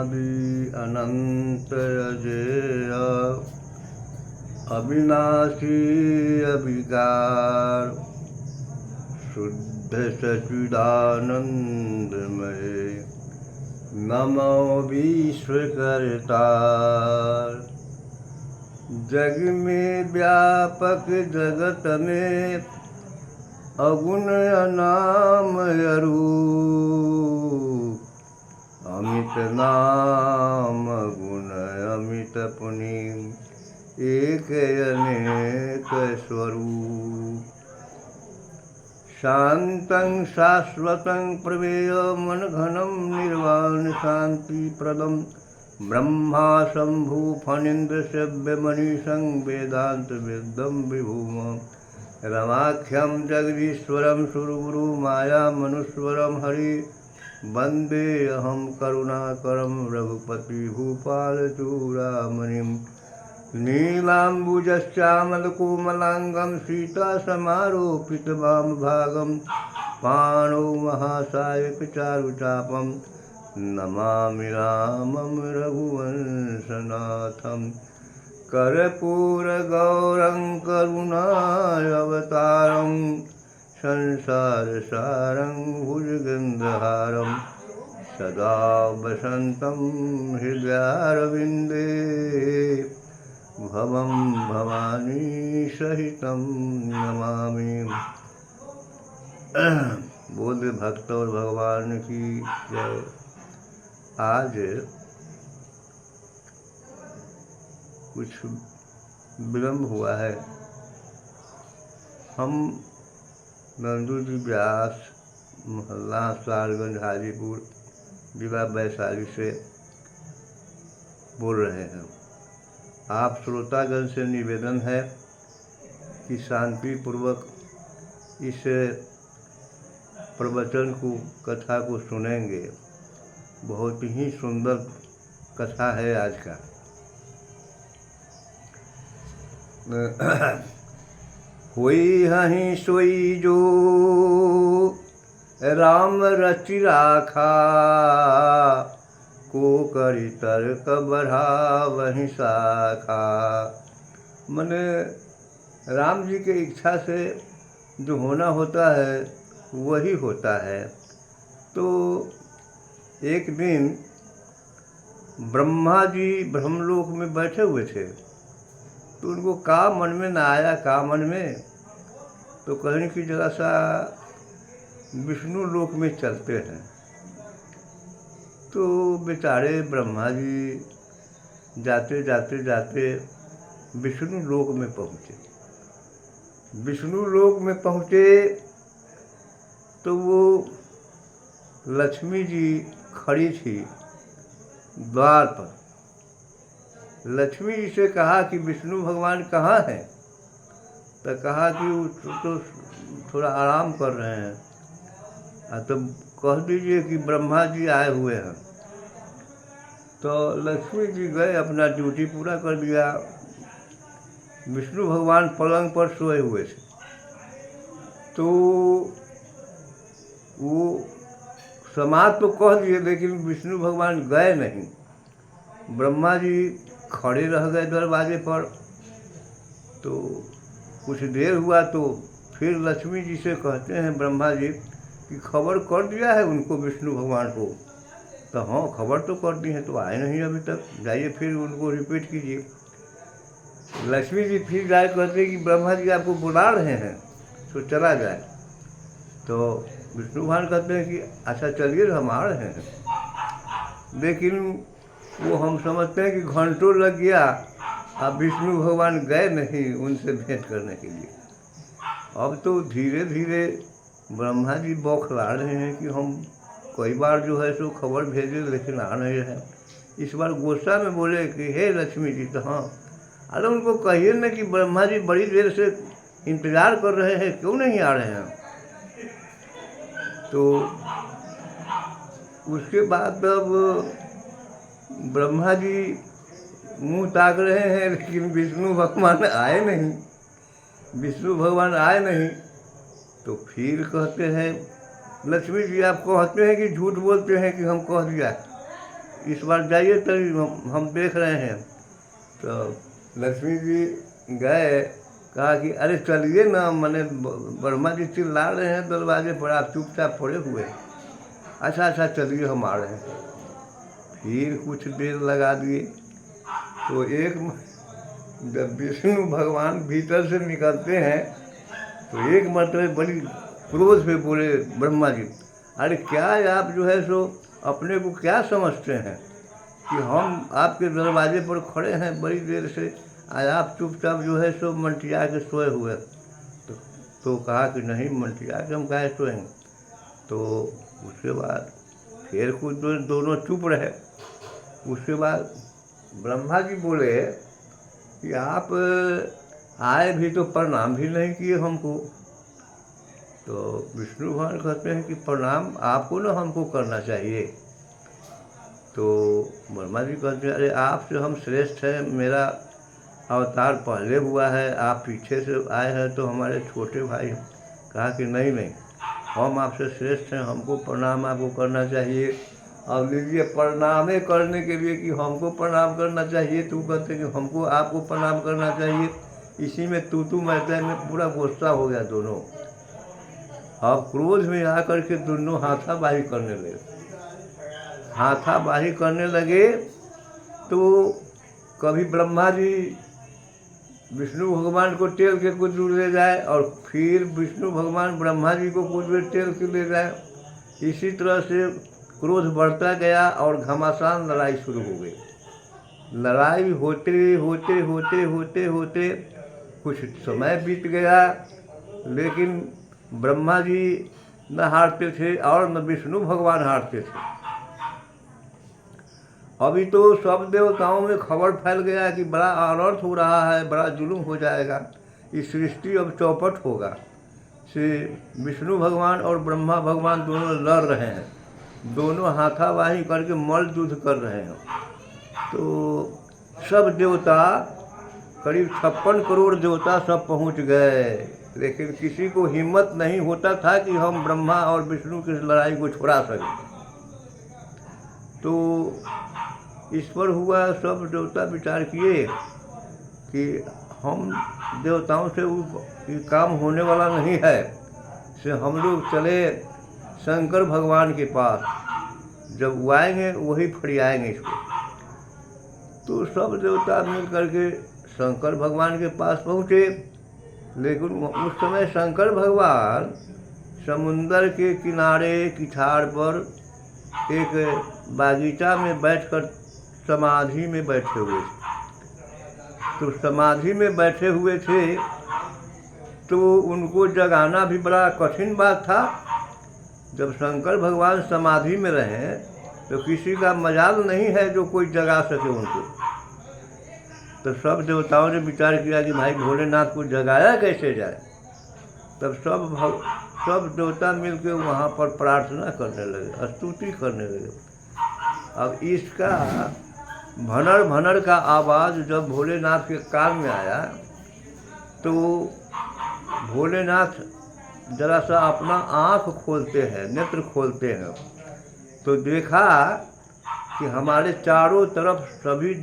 अनादि अनंत अजेय अविनाशी अविकार शुद्ध सच्चिदानंदमय नमो विश्वकर्तार। जग में व्यापक जगत में अगुण अनाम अरूप अमित नाम गुण अमित पुनि एक अनेक स्वरूप। शांतं शाश्वतं प्रमेय मन घनम निर्वाण शांति प्रदम ब्रह्मा शंभु फणीन्द्र सेव्य मनीषं वेदांत वेदम विभूम रमाख्यम जगदीश्वरम सुरगुरु माया मनुस्वरम हरि वंदे अहम करुणाकरम रघुपति भूपाल चूड़ामणिम नीलाम्बुजश्यामलकोमलांगं सीतासमारोपित वामभागं पाणौ महासायकचारुचापं नमामि रामं रघुवंशनाथं। कर्पूरगौरं करुणावतारं संसारसारं भुजगन्धहारं सदा वसन्तं हृदयारविन्दे भवं भवानी सहितं नमामि। बोल भक्त और भगवान की जय। आज कुछ विलम्ब हुआ है। हम नंदू जी व्यास मोहल्ला सारगंज हाजीपुर जिला वैशाली से बोल रहे हैं। आप श्रोतागण से निवेदन है कि शांतिपूर्वक इस प्रवचन को कथा को सुनेंगे। बहुत ही सुंदर कथा है आज का। होई हहीं सोई जो राम रचि राखा को करी तर्क बढ़ा वहीं शाखा। मने राम जी के इच्छा से जो होना होता है वही होता है। तो एक दिन ब्रह्मा जी ब्रह्मलोक में बैठे हुए थे, तो उनको का मन में ना आया, का मन में तो कहने की जरा सा विष्णु लोक में चलते हैं। तो बेचारे ब्रह्मा जी जाते जाते जाते विष्णु लोक में पहुँचे। विष्णु लोक में पहुँचे तो वो लक्ष्मी जी खड़ी थी द्वार पर। लक्ष्मी जी से कहा कि विष्णु भगवान कहाँ हैं? तो कहा कि वो तो थोड़ा आराम कर रहे हैं। तो कह दीजिए कि ब्रह्मा जी आए हुए हैं। तो लक्ष्मी जी गए, अपना ड्यूटी पूरा कर दिया। विष्णु भगवान पलंग पर सोए हुए थे। तो वो समाज तो कह दिए, लेकिन विष्णु भगवान गए नहीं। ब्रह्मा जी खड़े रह गए दरवाजे पर। तो कुछ देर हुआ तो फिर लक्ष्मी जी से कहते हैं ब्रह्मा जी कि खबर कर दिया है उनको, विष्णु भगवान को? तो हाँ, खबर तो कर दी है, तो आए नहीं अभी तक। जाइए फिर उनको रिपीट कीजिए। लक्ष्मी जी फिर जाए कहते कि ब्रह्मा जी आपको बुला रहे हैं, तो चला जाए। तो विष्णु भगवान कहते हैं कि अच्छा चलिए, हम आ रहे हैं। लेकिन वो हम समझते हैं कि घंटों लग गया, अब विष्णु भगवान गए नहीं उनसे भेंट करने के लिए। अब तो धीरे धीरे ब्रह्मा जी बौखला रहे हैं कि हम कई बार जो है सो खबर भेजे, लेकिन आ नहीं रहे। इस बार गुस्सा में बोले कि हे लक्ष्मी जी। तो हाँ, अरे उनको कहिए ना कि ब्रह्मा जी बड़ी देर से इंतज़ार कर रहे हैं, क्यों नहीं आ रहे हैं? तो उसके बाद अब ब्रह्मा जी मुंह ताक रहे हैं, लेकिन विष्णु भगवान आए नहीं। विष्णु भगवान आए नहीं तो फिर कहते हैं लक्ष्मी जी, आप कहते हैं कि झूठ बोलते हैं कि हम कह दिया। इस बार जाइए तो हम देख रहे हैं। तो लक्ष्मी जी गए, कहा कि अरे चलिए ना, मैंने ब्रह्मा जी चिल्ला रहे हैं दरवाजे पर, आप चुपचाप पड़े हुए। अच्छा अच्छा चलिए हम आ रहे हैं। फिर कुछ देर लगा दिए। तो जब विष्णु भगवान भीतर से निकलते हैं तो एक मरतबे बड़ी क्रोध में बोले ब्रह्मा जी, अरे क्या आप जो है सो अपने को क्या समझते हैं कि हम आपके दरवाजे पर खड़े हैं बड़ी देर से, आज आप चुपचाप जो है सो मंटिया के सोए हुए। तो कहा कि नहीं, मंटिया के हम काहे सोएंगे। तो उसके बाद फिर कुछ दोनों चुप रहे। उसके बाद ब्रह्मा जी बोले कि आप आए भी तो प्रणाम भी नहीं किए हमको। तो विष्णु भगवान कहते हैं कि प्रणाम आपको ना हमको करना चाहिए। तो ब्रह्मा जी कहते हैं, अरे आपसे हम श्रेष्ठ हैं, मेरा अवतार पहले हुआ है, आप पीछे से आए हैं तो हमारे छोटे भाई। कहा कि नहीं नहीं, हम आपसे श्रेष्ठ हैं, हमको प्रणाम आपको करना चाहिए। अब लीजिए प्रणामे करने के लिए कि हमको प्रणाम करना चाहिए, तो कहते कि हमको आपको प्रणाम करना चाहिए। इसी में तू मैं में पूरा गुस्सा हो गया दोनों। अब क्रोध में आकर के दोनों हाथाबाही करने लगे। हाथाबाही करने लगे तो कभी ब्रह्मा जी विष्णु भगवान को टेल के कुछ दूर ले जाए और फिर विष्णु भगवान ब्रह्मा जी को कुछ दूर टेल के ले जाए। इसी तरह से क्रोध बढ़ता गया और घमासान लड़ाई शुरू हो गई। लड़ाई होते होते होते होते होते कुछ समय बीत गया, लेकिन ब्रह्मा जी न हारते थे और न विष्णु भगवान हारते थे। अभी तो सब देवताओं में खबर फैल गया कि बड़ा अनर्थ हो रहा है, बड़ा जुल्म हो जाएगा, इस सृष्टि अब चौपट होगा। से विष्णु भगवान और ब्रह्मा भगवान दोनों लड़ रहे हैं, दोनों हाथाबाही करके मल्ल युद्ध कर रहे हैं। तो सब देवता, करीब 56 करोड़ देवता सब पहुंच गए, लेकिन किसी को हिम्मत नहीं होता था कि हम ब्रह्मा और विष्णु की लड़ाई को छुड़ा सकें। तो इस पर हुआ, सब देवता विचार किए कि हम देवताओं से ये काम होने वाला नहीं है, से हम लोग चले शंकर भगवान के पास, जब वो आएंगे वही फरियाएंगे इसको। तो सब देवता मिल करके शंकर भगवान के पास पहुँचे, लेकिन उस समय शंकर भगवान समुंदर के किनारे किठार पर एक बागीचा में बैठकर समाधि में बैठे हुए थे। तो समाधि में बैठे हुए थे तो उनको जगाना भी बड़ा कठिन बात था। जब शंकर भगवान समाधि में रहें तो किसी का मजाल नहीं है जो कोई जगा सके उनको। तो सब देवताओं ने विचार किया कि भाई भोलेनाथ को जगाया कैसे जाए। तब सब देवता मिलकर वहाँ पर प्रार्थना करने लगे, स्तुति करने लगे। अब इसका भनर भनर का आवाज़ जब भोलेनाथ के कान में आया तो भोलेनाथ जरा सा अपना आँख खोलते हैं, नेत्र खोलते हैं, तो देखा कि हमारे चारों तरफ सभी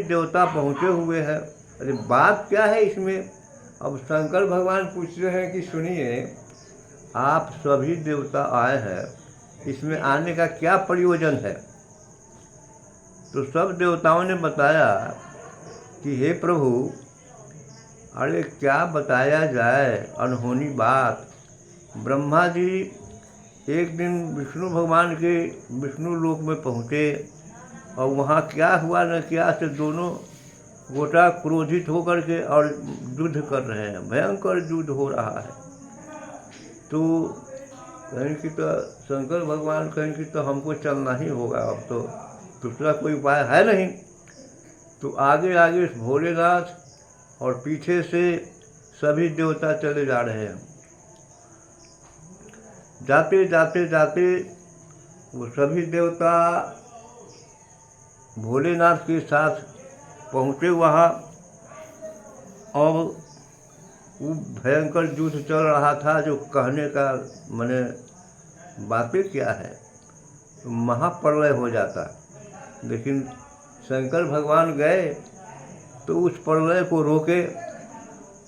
देवता पहुँचे हुए हैं। अरे बात क्या है इसमें। अब शंकर भगवान पूछ रहे हैं कि सुनिए, आप सभी देवता आए हैं, इसमें आने का क्या प्रयोजन है। तो सब देवताओं ने बताया कि हे प्रभु, अरे क्या बताया जाए, अनहोनी बात। ब्रह्मा जी एक दिन विष्णु भगवान के विष्णु लोक में पहुँचे और वहाँ क्या हुआ न क्या से दोनों गोटा क्रोधित होकर के और युद्ध कर रहे हैं, भयंकर युद्ध हो रहा है। तो कहीं कि तो शंकर भगवान कहीं कि तो हमको चलना ही होगा, अब तो दूसरा कोई उपाय है नहीं। तो आगे आगे भोलेनाथ और पीछे से सभी देवता चले जा रहे हैं। जाते जाते जाते वो सभी देवता भोलेनाथ के साथ पहुँचे वहाँ, और वो भयंकर युद्ध चल रहा था जो कहने का माने बातें क्या है। तो महाप्रलय हो जाता। लेकिन शंकर भगवान गए तो उस प्रलय को रोके।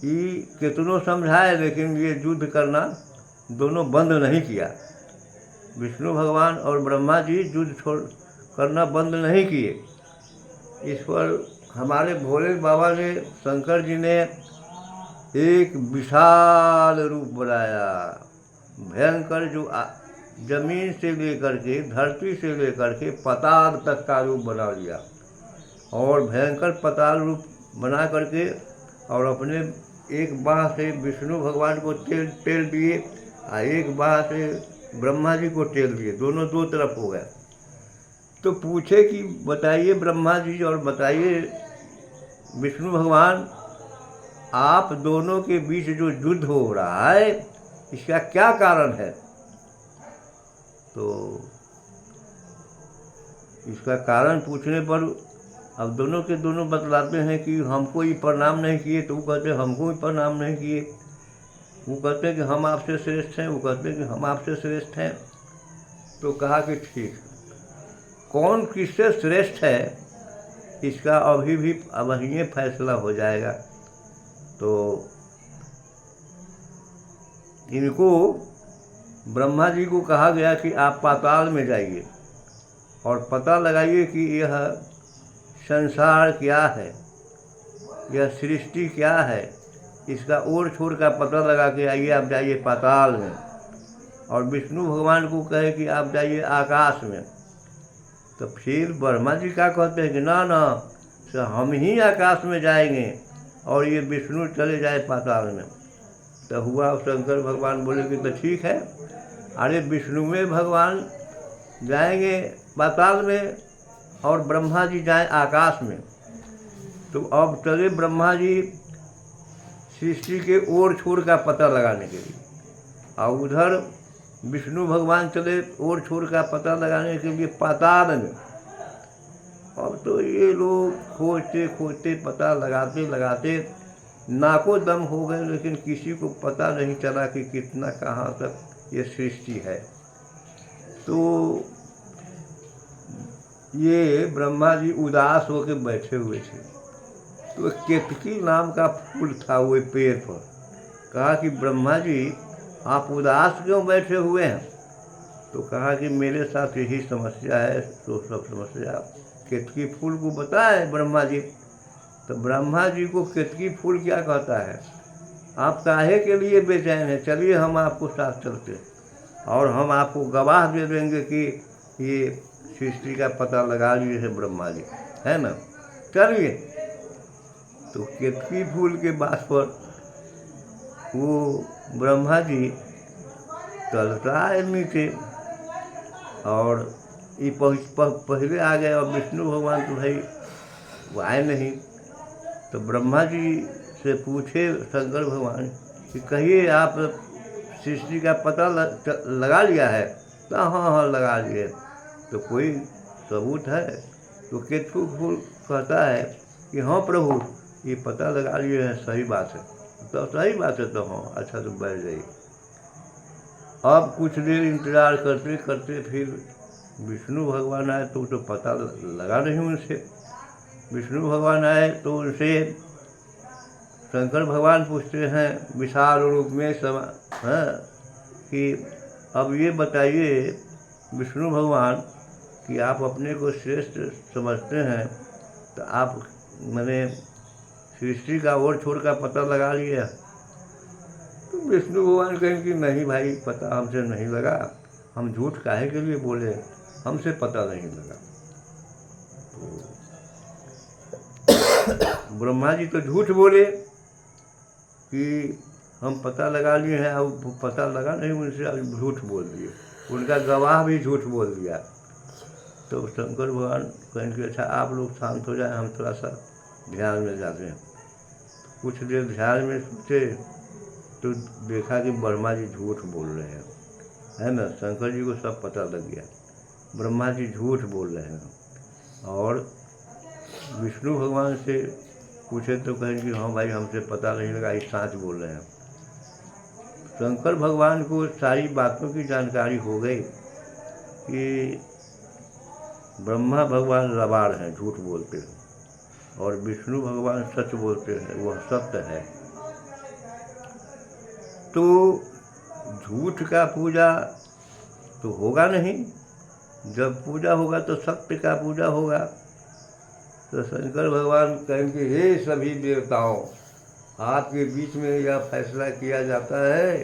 ये कितनों समझाए लेकिन ये युद्ध करना दोनों बंद नहीं किया। विष्णु भगवान और ब्रह्मा जी युद्ध छोड़ करना बंद नहीं किए। इस पर हमारे भोले बाबा ने, शंकर जी ने एक विशाल रूप बनाया, भयंकर, जो जमीन से लेकर के, धरती से लेकर के पाताल तक का रूप बना लिया। और भयंकर पाताल रूप बना करके और अपने एक बाँह से विष्णु भगवान को टेल दिए और एक बाँह से ब्रह्मा जी को टेल दिए, दोनों दो तरफ हो गए। तो पूछे कि बताइए ब्रह्मा जी और बताइए विष्णु भगवान, आप दोनों के बीच जो युद्ध हो रहा है इसका क्या कारण है? तो इसका कारण पूछने पर अब दोनों के दोनों बतलाते हैं कि हमको ही प्रणाम नहीं किए। तो वो कहते हैं हमको ही प्रणाम नहीं किए। वो कहते हैं कि हम आपसे श्रेष्ठ हैं, वो कहते हैं कि हम आपसे श्रेष्ठ हैं। तो कहा कि ठीक, कौन किससे श्रेष्ठ है इसका अभी भी अवश्य फैसला हो जाएगा। तो इनको ब्रह्मा जी को कहा गया कि आप पाताल में जाइए और पता लगाइए कि यह संसार क्या है, यह सृष्टि क्या है, इसका ओर छोर का पता लगा के आइए। आप जाइए पाताल में। और विष्णु भगवान को कहे कि आप जाइए आकाश में। तो फिर ब्रह्मा जी क्या कहते हैं कि ना ना, तो हम ही आकाश में जाएंगे और ये विष्णु चले जाए पाताल में। तो हुआ, शंकर भगवान बोले कि तो ठीक है, अरे विष्णु में भगवान जाएंगे पाताल में और ब्रह्मा जी जाए आकाश में। तो अब चले ब्रह्मा जी सृष्टि के ओर छोर का पता लगाने के लिए, और उधर विष्णु भगवान चले ओर छोर का पता लगाने के लिए पाताल में। अब तो ये लोग खोजते खोजते पता लगाते लगाते नाको दम हो गए, लेकिन किसी को पता नहीं चला कि कितना कहाँ तक ये सृष्टि है। तो ये ब्रह्मा जी उदास होकर बैठे हुए थे। तो केतकी नाम का फूल था वो पेड़ पर। कहा कि ब्रह्मा जी आप उदास क्यों बैठे हुए हैं? तो कहा कि मेरे साथ यही समस्या है। तो सब समस्या केतकी फूल को बताए ब्रह्मा जी। तो ब्रह्मा जी को केतकी फूल क्या कहता है, आप काहे के लिए बेचैन हैं, चलिए हम आपको साथ चलते और हम आपको गवाह दे देंगे कि ये सृष्टि का पता लगा लिए है ब्रह्मा जी, है ना, चलिए। तो केतकी फूल के बात पर वो ब्रह्मा जी चलता है नीचे और ये पहले आ गए। और विष्णु भगवान तो भाई वो आए नहीं। तो ब्रह्मा जी से पूछे शंकर भगवान कि कहिए आप सृष्टि का पता लगा लिया है? तो हाँ हाँ लगा लिए। तो कोई सबूत है? तो केतकी फूल कहता है कि हाँ प्रभु, ये पता लगा लिए हैं, सही बात है। तो सही बात है, तो हाँ अच्छा, तो बैठ जाइए। अब कुछ देर इंतज़ार करते करते फिर विष्णु भगवान आए। तो पता लगा नहीं उनसे। विष्णु भगवान आए तो उनसे शंकर भगवान पूछते हैं विशाल रूप में कि अब ये बताइए विष्णु भगवान कि आप अपने को श्रेष्ठ समझते हैं, तो आप मैंने सृष्टि का ओर छोर का पता लगा लिया? तो विष्णु भगवान कहें कि नहीं भाई, पता हमसे नहीं लगा, हम झूठ काहे के लिए बोले, हमसे पता नहीं लगा। तो ब्रह्मा जी तो झूठ बोले कि हम पता लगा लिए हैं, अब पता लगा नहीं उनसे, अब झूठ बोल दिए, उनका गवाह भी झूठ बोल दिया। तो शंकर भगवान कहें कि अच्छा आप लोग शांत हो जाए, हम थोड़ा सा ध्यान में जाते हैं। कुछ देर ध्यान में सोचे तो देखा कि ब्रह्मा जी झूठ बोल रहे हैं, है ना। शंकर जी को सब पता लग गया, ब्रह्मा जी झूठ बोल रहे हैं। और विष्णु भगवान से पूछे तो कहें कि हाँ भाई, हमसे पता नहीं लगा, ये सच बोल रहे हैं। शंकर भगवान को सारी बातों की जानकारी हो गई कि ब्रह्मा भगवान लबाड़ हैं, झूठ बोलते हैं, और विष्णु भगवान सच बोलते हैं, वह सत्य है। तो झूठ का पूजा तो होगा नहीं। जब पूजा होगा तो सत्य का पूजा होगा। तो शंकर भगवान कहेंगे, हे सभी देवताओं, आपके बीच में यह फैसला किया जाता है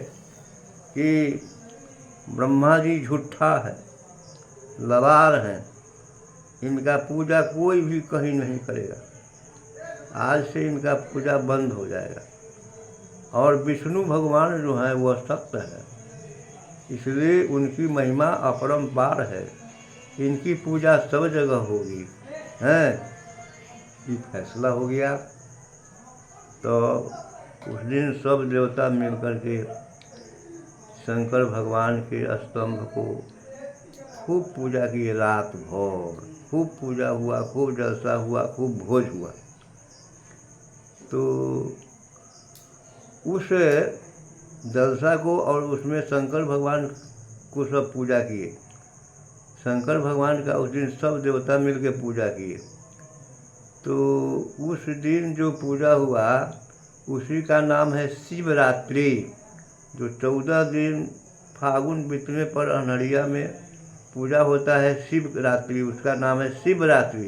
कि ब्रह्मा जी झूठा है, लबाड़ हैं, इनका पूजा कोई भी कहीं नहीं करेगा। आज से इनका पूजा बंद हो जाएगा। और विष्णु भगवान जो हैं वह सत्य है, इसलिए उनकी महिमा अपरंपार है, इनकी पूजा सब जगह होगी। हैं, ये फैसला हो गया। तो उस दिन सब देवता मिलकर के शंकर भगवान के स्तंभ को खूब पूजा की, रात भर खूब पूजा हुआ, खूब जलसा हुआ, खूब भोज हुआ। तो उस जलसा को और उसमें शंकर भगवान को सब पूजा किए। शंकर भगवान का उस दिन सब देवता मिलकर पूजा किए। तो उस दिन जो पूजा हुआ उसी का नाम है शिवरात्रि। जो 14 दिन फागुन बीतने पर अन्हरिया में पूजा होता है शिवरात्रि, उसका नाम है शिवरात्रि।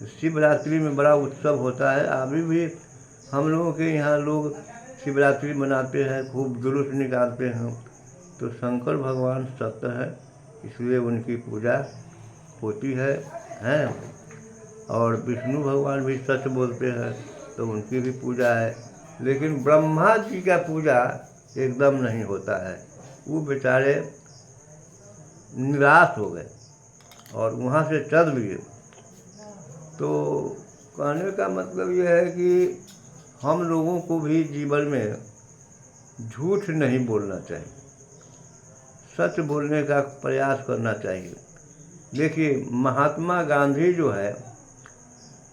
तो शिवरात्रि में बड़ा उत्सव होता है। अभी भी हम लोगों के यहाँ लोग शिवरात्रि मनाते हैं, खूब जुलूस निकालते हैं। तो शंकर भगवान सत्य है, इसलिए उनकी पूजा होती है। और विष्णु भगवान भी सच बोलते हैं, तो उनकी भी पूजा है। लेकिन ब्रह्मा जी का पूजा एकदम नहीं होता है। वो बेचारे निराश हो गए और वहाँ से चल लिए। तो कहने का मतलब यह है कि हम लोगों को भी जीवन में झूठ नहीं बोलना चाहिए, सच बोलने का प्रयास करना चाहिए। देखिए, महात्मा गांधी जो है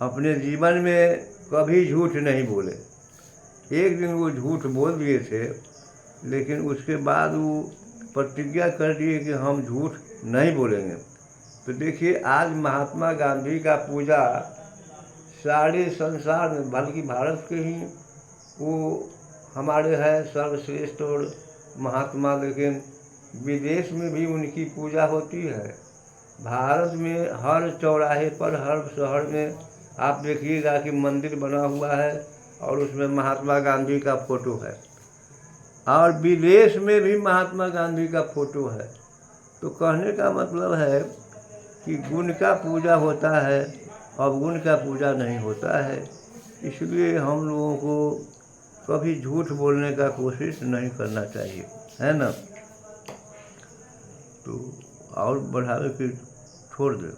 अपने जीवन में कभी झूठ नहीं बोले। एक दिन वो झूठ बोल दिए थे, लेकिन उसके बाद वो प्रतिज्ञा कर दिए कि हम झूठ नहीं बोलेंगे। तो देखिए, आज महात्मा गांधी का पूजा सारे संसार में, बल्कि भारत के ही वो हमारे हैं सर्वश्रेष्ठ और महात्मा, लेकिन विदेश में भी उनकी पूजा होती है। भारत में हर चौराहे पर, हर शहर में आप देखिएगा कि मंदिर बना हुआ है और उसमें महात्मा गांधी का फोटो है, और विदेश में भी महात्मा गांधी का फोटो है। तो कहने का मतलब है कि गुण का पूजा होता है, अवगुण का पूजा नहीं होता है। इसलिए हम लोगों को कभी झूठ बोलने का कोशिश नहीं करना चाहिए, है ना। तो और बढ़ावे कि छोड़ दे।